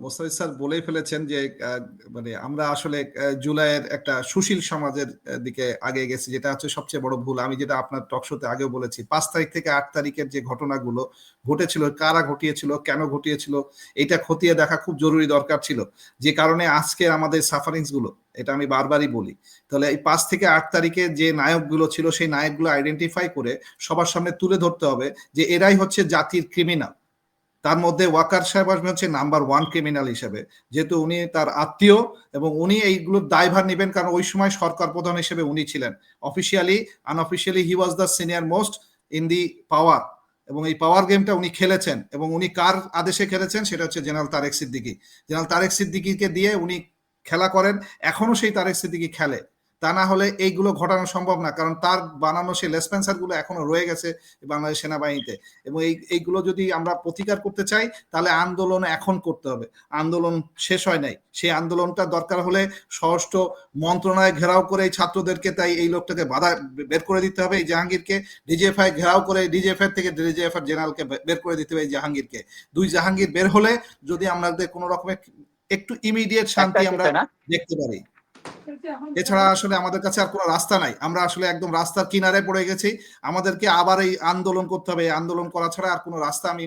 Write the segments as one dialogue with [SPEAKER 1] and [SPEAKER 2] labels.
[SPEAKER 1] Mustafiz sir বলেই ফেলেছেন যে মানে আমরা আসলে জুলাইয়ের একটা সুশীল সমাজের দিকে আগে গেছি, যেটা হচ্ছে সবচেয়ে বড় ভুল। আমি যেটা আপনার টকশোতে আগেও বলেছি, 5 তারিখ থেকে 8 তারিখের যে ঘটনাগুলো ঘটেছিল, কারা ঘটিয়েছিল, কেন ঘটিয়েছিল, এটা খতিয়ে দেখা খুব জরুরি দরকার ছিল, যে কারণে আজকে আমাদের সাফারিংস গুলো, এটা আমি বারবারই বলি। তাহলে এই 5 থেকে 8 তারিখে যে নায়কগুলো ছিল, সেই নায়কগুলো আইডেন্টিফাই করে সবার সামনে তুলে ধরতে হবে যে এরাই হচ্ছে জাতির ক্রিমিনাল। তার মধ্যে ওয়াকার সাহেব আসবে হচ্ছে নাম্বার 1 ক্রিমিনাল হিসেবে, যেহেতু উনি তার আত্মীয় এবং উনি এইগুলোর দায়ভার নেবেন, কারণ ওই সময় সরকার প্রধান হিসেবে উনি ছিলেন। Officially unofficially he was the senior most in the power, এবং এই পাওয়ার গেমটা উনি খেলেছেন, এবং উনি কার আদেশে খেলেছেন সেটা হচ্ছে জেনারেল তারেক সিদ্দিকী। জেনারেল তারেক সিদ্দিকীকে দিয়ে উনি খেলা করেন, এখনো সেই তারেক সিদ্দিকী খেলে। তা না হলে এইগুলো ঘটানো সম্ভব না, কারণ তার বানানো সেই লেসপেন্সার গুলো এখনো রয়ে গেছে বাংলাদেশ সেনাবাহিনীতে। এবং এইগুলো যদি আমরা প্রতিকার করতে চাই, তাহলে আন্দোলন এখন করতে হবে। আন্দোলন শেষ হয় নাই, সেই আন্দোলনটা দরকার হলে স্বরাষ্ট্র মন্ত্রণালয় ঘেরাও করে এই ছাত্রদেরকে, তাই এই লোকটাকে বাধা বের করে দিতে হবে, এই জাহাঙ্গীরকে। ডিজিএফআই ঘেরাও করে ডিজিএফআই থেকে ডিজিএফআই জেনারেলকে বের করে দিতে হবে, এই জাহাঙ্গীরকে। দুই জাহাঙ্গীর বের হলে যদি আমাদের কোনো রকমের একটু ইমিডিয়েট শান্তি আমরা দেখতে পারি, এছাড়া আসলে আমাদের কাছে আর কোনো রাস্তা নাই। আমরা আসলে একদম রাস্তার কিনারে পড়ে গেছি, আমাদেরকে আবার এই আন্দোলন করতে হবে। আন্দোলন করা ছাড়া আর কোনো রাস্তা আমি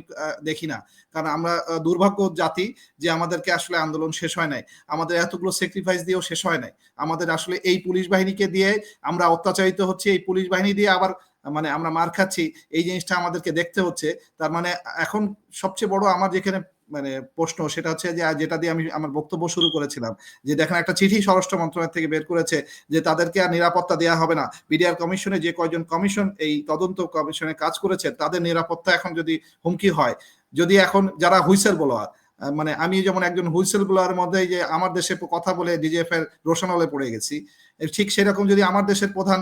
[SPEAKER 1] দেখি না, কারণ আমরা দুর্ভাগ্য জাতি যে আমাদেরকে আসলে আন্দোলন শেষ হয় নাই, আমাদের এতগুলো স্যাক্রিফাইস দিয়েও শেষ হয় নাই। আমাদের আসলে এই পুলিশ বাহিনীকে দিয়ে আমরা অত্যাচারিত হচ্ছি, এই পুলিশ বাহিনী দিয়ে আবার মানে আমরা মার খাচ্ছি, এই জিনিসটা আমাদেরকে দেখতে হচ্ছে। তার মানে এখন সবচেয়ে বড় আমার যেখানে মানে প্রশ্ন, সেটা হচ্ছে যে যেটা দিয়ে আমি আমার বক্তব্য শুরু করেছিলাম, যে দেখেন একটা চিঠি স্বরাষ্ট্র মন্ত্রণালয় থেকে বের করেছে যে তাদেরকে আর নিরাপত্তা দেওয়া হবে না। বিডিআর কমিশনে যে কয়জন কমিশন এই তদন্ত কমিশনে কাজ করেছে, তাদের নিরাপত্তা এখন যদি হুমকি হয়, যদি এখন যারা হুইসেল ব্লোয়ার, মানে আমি যেমন একজন হুইসেল ব্লোয়ার মধ্যে যে আমার দেশে কথা বলে ডিজিএফ এর রোশনালে পড়ে গেছি, ঠিক সেরকম যদি আমার দেশের প্রধান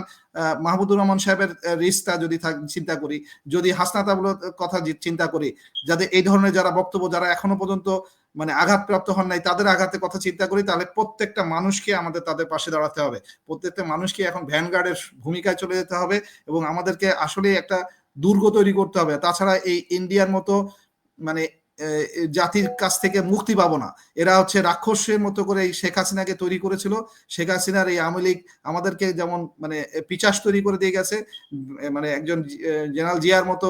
[SPEAKER 1] মাহমুদুর রহমান সাহেবের রিস্কটা যদি চিন্তা করি, যদি হাসনাত আবুলের কথা চিন্তা করি, যাদের এই ধরনের যারা বক্তব্য, যারা এখনো পর্যন্ত মানে আঘাতপ্রাপ্ত হন নাই, তাদের আঘাতের কথা চিন্তা করি, তাহলে প্রত্যেকটা মানুষকে আমাদের তাদের পাশে দাঁড়াতে হবে। প্রত্যেকটা মানুষকে এখন ভ্যানগার্ডের ভূমিকায় চলে যেতে হবে, এবং আমাদেরকে আসলে একটা দুর্গ তৈরি করতে হবে। তাছাড়া এই ইন্ডিয়ার মতো মানে জাতির কাছ থেকে মুক্তি পাবো না। এরা হচ্ছে রাক্ষসের মতো করে এই শেখ হাসিনাকে তৈরি করেছিল। শেখ হাসিনার এই আওয়ামী লীগ আমাদেরকে যেমন মানে পিচাস তৈরি করে দিয়ে গেছে, মানে একজন জেনারেল জিয়ার মতো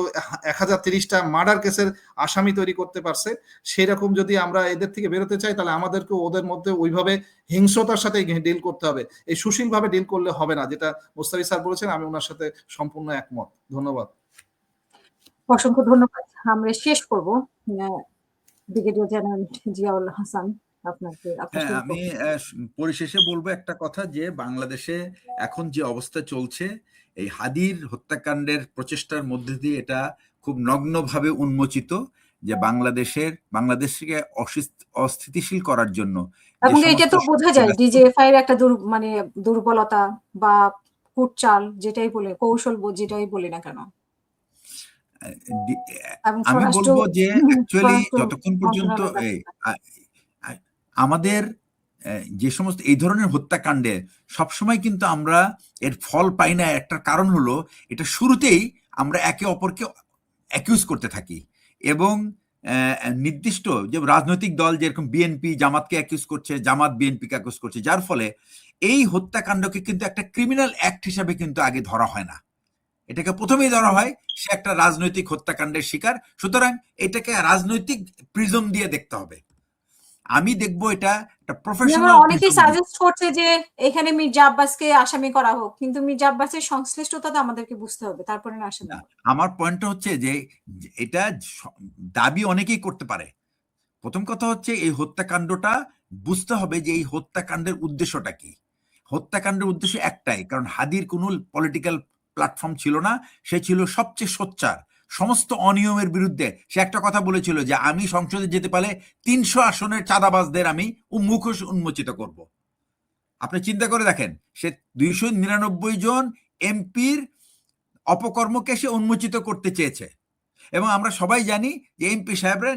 [SPEAKER 1] 1030টা মার্ডার কেসের আসামি তৈরি করতে পারছে। সেরকম যদি আমরা এদের থেকে বেরোতে চাই, তাহলে আমাদেরকে ওদের মধ্যে ওইভাবে হিংস্রতার সাথে ডিল করতে হবে। এই সুশীল ভাবে ডিল করলে হবে না, যেটা মোস্তাফিজ স্যার বলেছেন, আমি ওনার সাথে সম্পূর্ণ একমত। ধন্যবাদ।
[SPEAKER 2] অসংখ্য ধন্যবাদ। আমরা শেষ করবো ব্রিগেডিয়ার জেনারেল জিয়াউল হাসান, আপনাকে।
[SPEAKER 3] আমি পরিশেষে বলবো একটা কথা, যে বাংলাদেশে এখন যে অবস্থা চলছে, এই হাদির হত্যাকাণ্ডের প্রচেষ্টার মধ্যে দিয়ে এটা খুব নগ্নভাবে উন্মোচিত যে বাংলাদেশকে অস্থিতিশীল করার জন্য,
[SPEAKER 2] এবং এটা তো বোঝা যায় ডিজিএফআই এর একটা মানে দুর্বলতা বা কুটচাল যেটাই বলে, কৌশল যেটাই বলি না কেন।
[SPEAKER 3] আমি বলবো যে অ্যাকচুয়ালি যতক্ষণ পর্যন্ত আমাদের যে সমস্ত এই ধরনের হত্যাকাণ্ডে সবসময় কিন্তু আমরা এর ফল পাই না, একটা কারণ হলো এটা শুরুতেই আমরা একে অপরকে অ্যাকিউজ করতে থাকি, এবং নির্দিষ্ট যে রাজনৈতিক দল যেরকম বিএনপি জামাতকে অ্যাকিউজ করছে, জামাত বিএনপিকে অ্যাকিউজ করছে, যার ফলে এই হত্যাকাণ্ডকে কিন্তু একটা ক্রিমিনাল অ্যাক্ট হিসাবে কিন্তু আগে ধরা হয় না। এটাকে প্রথমেই ধরা হয় সে একটা রাজনৈতিক হত্যাকাণ্ডের শিকার, সুতরাং এটাকে রাজনৈতিক প্রিজম দিয়ে দেখতে হবে। আমি দেখবো এটা একটা প্রফেশনাল।
[SPEAKER 2] অনেকেই সাজেস্ট করছে যে এখানে মির্জা আব্বাসকে আসামি করা হোক, কিন্তু মির্জা আব্বাসের সংশ্লিষ্টতা তো আমাদেরকে বুঝতে হবে, তারপরে না আসামি।
[SPEAKER 3] আমার পয়েন্টটা হচ্ছে যে এটা দাবি অনেকেই করতে পারে। প্রথম কথা হচ্ছে এই হত্যাকাণ্ডটা বুঝতে হবে যে এই হত্যাকাণ্ডের উদ্দেশ্যটা কি। হত্যাকাণ্ডের উদ্দেশ্য একটাই, কারণ হাদির কোনো পলিটিক্যাল প্ল্যাটফর্ম ছিল না, সে ছিল সবচেয়ে সোচ্চার। সমস্ত অনিয়মের বিরুদ্ধে সে একটা কথা বলেছিল যে আমি সংসদে যেতে পারলে 300 আসনের চাঁদাবাজদের আমি মুখোশ উন্মোচিত করব। আপনি চিন্তা করে দেখেন, সে 299 জন এমপির অপকর্মকে সে উন্মোচিত করতে চেয়েছে। এবং আমরা সবাই জানি যে এমপি সাহেবরা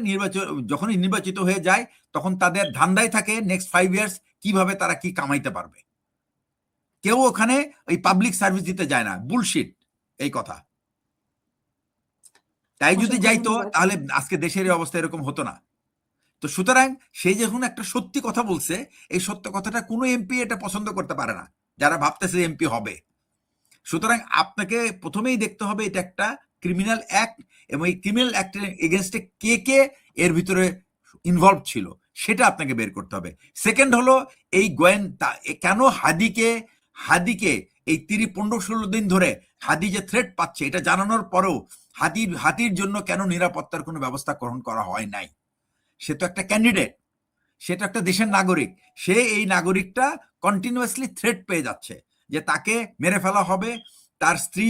[SPEAKER 3] যখনই নির্বাচিত হয়ে যায়, তখন তাদের ধান্দাই থাকে নেক্সট 5 ইয়ার্স কিভাবে তারা কি কামাইতে পারবে। কেউ ওখানে ওই পাবলিক সার্ভিস দিতে যায় না, বুলশিট এই কথা। তাই যদি যাইতো তাহলে আজকে দেশের অবস্থা এরকম হতো না। তো সুতরাং সে যখন একটা সত্যি কথা বলছে, এই সত্য কথাটা কোনো এমপি এটা পছন্দ করতে পারে না, যারা ভাবতেছে এমপি হবে। সুতরাং আপনাকে প্রথমেই দেখতে হবে এটা একটা ক্রিমিনাল অ্যাক্ট, এবং এই ক্রিমিনাল অ্যাক্টের এগেনস্টে কে কে এর ভিতরে ইনভলভ ছিল সেটা আপনাকে বের করতে হবে। সেকেন্ড হলো এই কেন হাদিকে এই 15-16 দিন ধরে হাদি যে থ্রেট পাচ্ছে এটা জানানোর পরেও হাতির জন্য কেন নিরাপত্তার কোনো ব্যবস্থা গ্রহণ করা হয় নাই? সে তো একটা ক্যান্ডিডেট, সে তো একটা দেশের নাগরিক, সে এই নাগরিকটা কন্টিনিউয়াসলি থ্রেট পেয়ে যাচ্ছে যে তাকে মেরে ফেলা হবে, তার স্ত্রী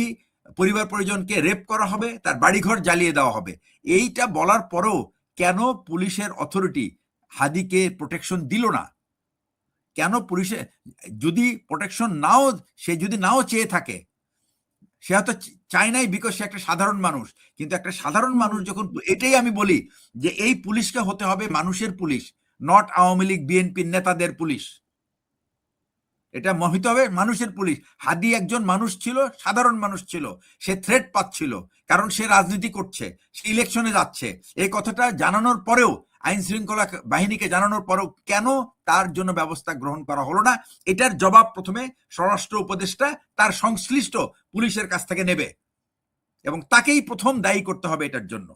[SPEAKER 3] পরিবার পরিজনকে রেপ করা হবে, তার বাড়িঘর জ্বালিয়ে দেওয়া হবে। এইটা বলার পরেও কেন পুলিশের অথরিটি হাদিকে প্রোটেকশন দিল না? কেন পুলিশে যদি প্রোটেকশন সে যদি নাও চেয়ে থাকে, সে হয়তো চায় নাই বিকজ সে একটা সাধারণ মানুষ, কিন্তু একটা সাধারণ মানুষ যখন, এটাই আমি বলি যে এই পুলিশকে হতে হবে মানুষের পুলিশ, নট আওয়ামী লীগ বিএনপির নেতাদের পুলিশ। এটা হতে হবে মানুষের পুলিশ। হাদি একজন মানুষ ছিল, সাধারণ মানুষ ছিল, সে থ্রেট পাচ্ছিল কারণ সে রাজনীতি করছে, সে ইলেকশনে যাচ্ছে। এই কথাটা জানানোর পরেও, আইন শৃঙ্খলা বাহিনীকে জানানোর পরেও কেন তার জন্য ব্যবস্থা গ্রহণ করা হলো না, এটার জবাব প্রথমে স্বরাষ্ট্র উপদেষ্টা তার সংশ্লিষ্ট পুলিশের কাছ থেকে নেবে, এবং তাকেই প্রথম দায়ী করতে হবে এটার জন্য।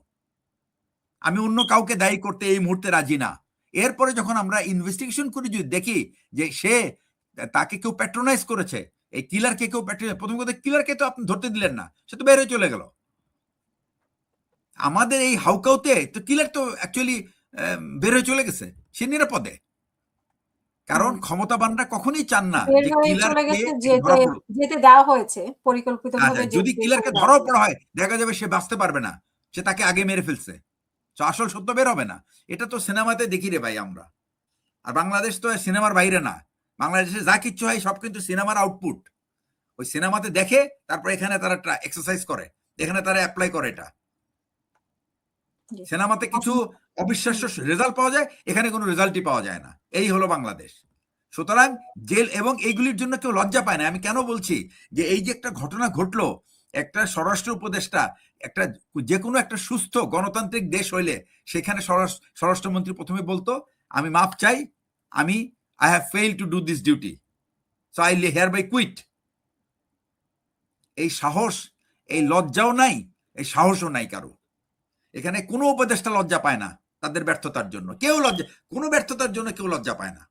[SPEAKER 3] আমি অন্য কাউকে দায়ী করতে এই মুহূর্তে রাজি না। এরপরে যখন আমরা ইনভেস্টিগেশন করে যদি দেখি যে তাকে কেউ প্যাট্রোনাইজ করেছে, এই কিলারকে কেউ প্রথম কথা, কিলারকে তো আপনি ধরতে দিলেন না, সে তো বের হয়ে চলে গেল। আমাদের এই হাউকাউতে তো কিলার তো অ্যাকচুয়ালি বের হয়ে চলে গেছে, সে নিরাপদে। কারণ ক্ষমতাবানরা কখনোই চান না যে কিলারকে ধরা পড়ুক।
[SPEAKER 2] যেতে দেওয়া হয়েছে পরিকল্পিতভাবে।
[SPEAKER 3] যদি কিলারকে ধরাও পড়া হয়, দেখা যাবে সে বাঁচতে পারবে না, সে তাকে আগে মেরে ফেলছে, আসল সত্য বের হবে না। এটা তো সিনেমাতে দেখি রে ভাই আমরা। আর বাংলাদেশ তো সিনেমার বাইরে না, বাংলাদেশে যা কিচ্ছু হয় সব কিন্তু সিনেমার আউটপুট। ওই সিনেমাতে দেখে তারপর এখানে তারা এক্সারসাইজ করে, এখানে তারা অ্যাপ্লাই করে। এটা সিনেমাতে কিছু অবিশ্বাস্য রেজাল্ট পাওয়া যায়, এখানে কোনো রেজাল্টই পাওয়া যায় না। এই হলো বাংলাদেশ। সুতরাং জেল, এবং এইগুলির জন্য কেউ লজ্জা পায় না। আমি কেন বলছি যে এই যে একটা ঘটনা ঘটলো, একটা স্বরাষ্ট্র উপদেষ্টা, একটা যে কোনো একটা সুস্থ গণতান্ত্রিক দেশ হইলে সেখানে স্বরাষ্ট্রমন্ত্রী প্রথমে বলতো, আমি মাফ চাই, I have failed to do this duty, so I hereby quit। এই সাহস, এই লজ্জাও নাই, এই সাহসও নাই কারো। এখানে কোনো উপদেষ্টা লজ্জা পায় না তাদের ব্যর্থতার জন্য, কোনো ব্যর্থতার জন্য কেউ লজ্জা পায় না।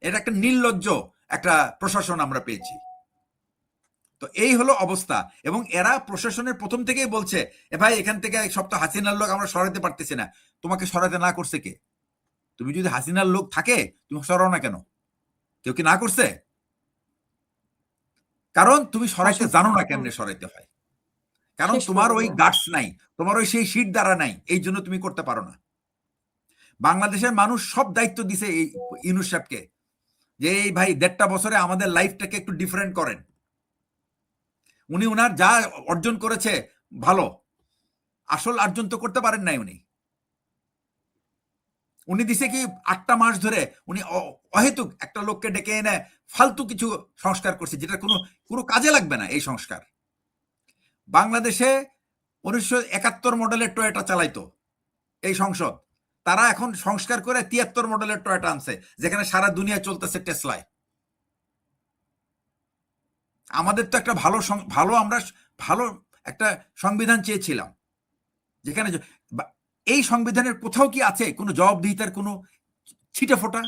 [SPEAKER 3] এটা একটা নির্লজ্জ একটা প্রশাসন আমরা পেয়েছি। তো এই হলো অবস্থা। এবং এরা প্রশাসনের প্রথম থেকেই বলছে, ভাই এখান থেকে সব তো হাসিনার লোক, আমরা সরাতে পারতেছি না। তোমাকে সরাতে না করছে কে? তুমি যদি হাসিনার লোক থাকে তুমি সরাও না কেন? কেউ কি না করছে? কারণ তুমি সরাইতে জানো না কেমনে সরাইতে হয়, কারণ তোমার ওই গাটস নাই, তোমার ওই সেই শীট দ্বারা নাই, এই জন্য তুমি করতে পারো না। বাংলাদেশের মানুষ সব দায়িত্ব দিছে এই ইউনূস সাহেবকে, যে এই ভাই 1.5 বছরে আমাদের লাইফটাকে একটু ডিফারেন্ট করেন। উনি ওনার যা অর্জন করেছে ভালো, আসল অর্জন তো করতে পারেন নাই। উনি দিছে কি 8টা মাস ধরে উনি অহেতুক একটা লোককে ডেকে এনে ফালতু কিছু সংস্কার করছে, যেটা কোনো কাজে লাগবে না। এই সংস্কার বাংলাদেশে 1971 মডেলের টয়োটা চালাইতো এই সংসদ, তারা এখন সংস্কার করে 73 মডেলের টয়োটা আনছে, যেখানে সারা দুনিয়া চলতেছে টেসলায়। আমাদের তো একটা আমরা ভালো একটা সংবিধান চেয়েছিলাম, যেখানে এই সংবিধানের কোথাও কি আছে কোনো জবাবদিহিতার কোনো ছিটে ফোটা?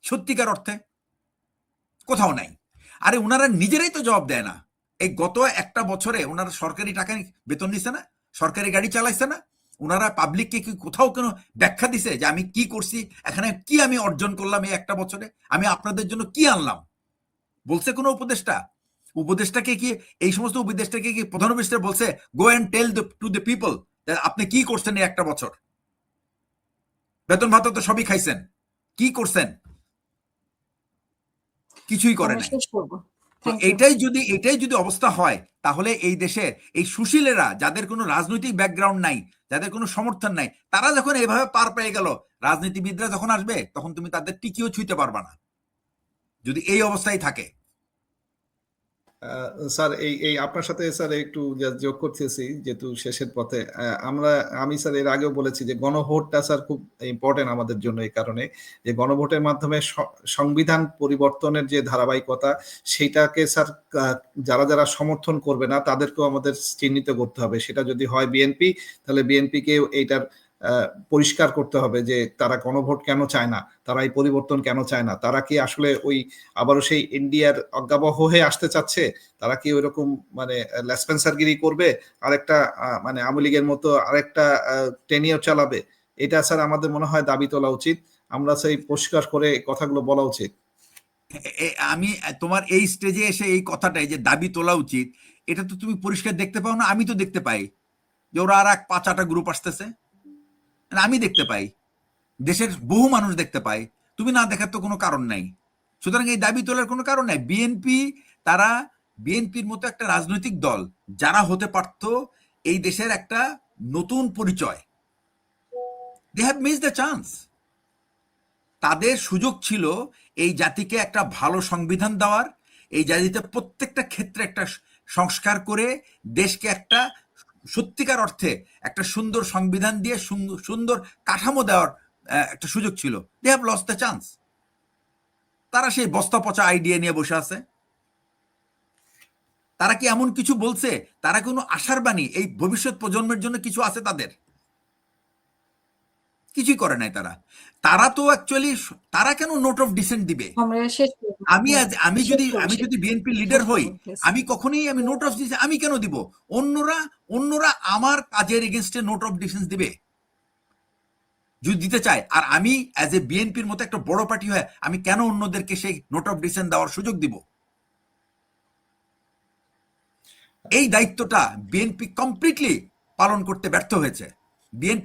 [SPEAKER 3] সত্যিকার অর্থে কোথাও নাই। আরে ওনারা নিজেরাই তো জবাব দেয় না। এই গত একটা বছরে ওনারা সরকারি টাকায় বেতন দিছে না, সরকারি গাড়ি চালাইছে না, ওনারা পাবলিককে কি কোথাও কোনো ব্যাখ্যা দিছে যে আমি কি করছি, এখানে কি আমি অর্জন করলাম এই একটা বছরে, আমি আপনাদের জন্য কি আনলাম? বলছে কোনো উপদেষ্টাকে কি, এই সমস্ত উপদেষ্টাকে কি প্রধান উপদেষ্টা বলছে go and tell to the people আপনি কি করছেন এই একটা বছর? বেতন ভাতা তো সবই খাইছেন, কি করছেন? কিছুই করে নাই। তো এটাই যদি অবস্থা হয়, তাহলে এই দেশের এই সুশীলেরা, যাদের কোনো রাজনৈতিক ব্যাকগ্রাউন্ড নাই, যাদের কোনো সমর্থন নাই, তারা যখন এইভাবে পার পেয়ে গেল, রাজনীতিবিদরা যখন আসবে তখন তুমি তাদের টিকিও ছুঁতে পারবা না, যদি এই অবস্থায় থাকে।
[SPEAKER 1] স্যার এই আপনার সাথে স্যার একটু যোগ করতেছি যেহেতু শেষের পথে। আমি স্যার এর আগেও বলেছি যে গণভোটটা স্যার খুব ইম্পর্টেন্ট আমাদের জন্য, এই কারণে যে গণভোটের মাধ্যমে সংবিধান পরিবর্তনের যে ধারাবাহিকতা সেইটাকে স্যার যারা যারা সমর্থন করবে না তাদেরকেও আমাদের চিহ্নিত করতে হবে। সেটা যদি হয় বিএনপি, তাহলে বিএনপিকে এইটার পরিষ্কার করতে হবে যে তারা গণভোট কেন চায় না, তারা এই পরিবর্তন কেন চায় না, তারা কি আসলে ওই আবারও সেই ইন্ডিয়ার অজ্ঞাবহ হয়ে আসতে চাচ্ছে, তারা কি ওইরকম মানে লেসপেন্সারগিরি করবে, আরেকটা মানে আওয়ামী লীগের মতো আরেকটা টেনিও চালাবে। এটা স্যার আমাদের মনে হয় দাবি তোলা উচিত, আমরা সেই পরিষ্কার করে কথাগুলো বলা উচিত।
[SPEAKER 3] আমি তোমার এই স্টেজে এসে এই কথাটাই যে দাবি তোলা উচিত, এটা তো তুমি পরিষ্কার দেখতে পাও না? আমি তো দেখতে পাই যে ওরা আর এক 5-8টা গ্রুপ আসতেছে, আমি দেখতে পাই, দেশের বহু মানুষ দেখতে পায়, তুমি না দেখার তো কোনো কারণ নাই। সুতরাং এই দাবি তোলার কোনো কারণ নাই। তারা বিএনপির মতো একটা রাজনৈতিক দল যারা হতে পারত এই দেশের একটা নতুন পরিচয়, they have miss the chance. তাদের সুযোগ ছিল এই জাতিকে একটা ভালো সংবিধান দেওয়ার, এই জাতিতে প্রত্যেকটা ক্ষেত্রে একটা সংস্কার করে দেশকে একটা সত্যিকার অর্থে একটা সুন্দর সংবিধান দিয়ে সুন্দর কাঠামো দেওয়ার একটা সুযোগ ছিল। They have lost the chance. তারা সেই বস্তা পচা আইডিয়া নিয়ে বসে আছে। তারা কি এমন কিছু বলছে? তারা কোনো আশার বাণী এই ভবিষ্যৎ প্রজন্মের জন্য কিছু আছে তাদের? কিছুই করে নাই তারা। তারা তো অ্যাকচুয়ালি তারা কেন নোট অফ ডিসেন্ট দিবে? আমি যদি বিএনপি লিডার হই, আমি কখনোই নোট অফ ডিসেন্ট আমি কেন দিব? অন্যরা আমার কাজের এগেনস্টে নোট অফ ডিসেন্ট দিবে যদি দিতে চায়। আর আমি অ্যাজ এ বিএনপির মতো একটা বড় পার্টি হয়ে আমি কেন অন্যদেরকে সেই নোট অফ ডিসেন্ট দেওয়ার সুযোগ দিব? এই দায়িত্বটা বিএনপি কমপ্লিটলি পালন করতে ব্যর্থ হয়েছে। বিএনপি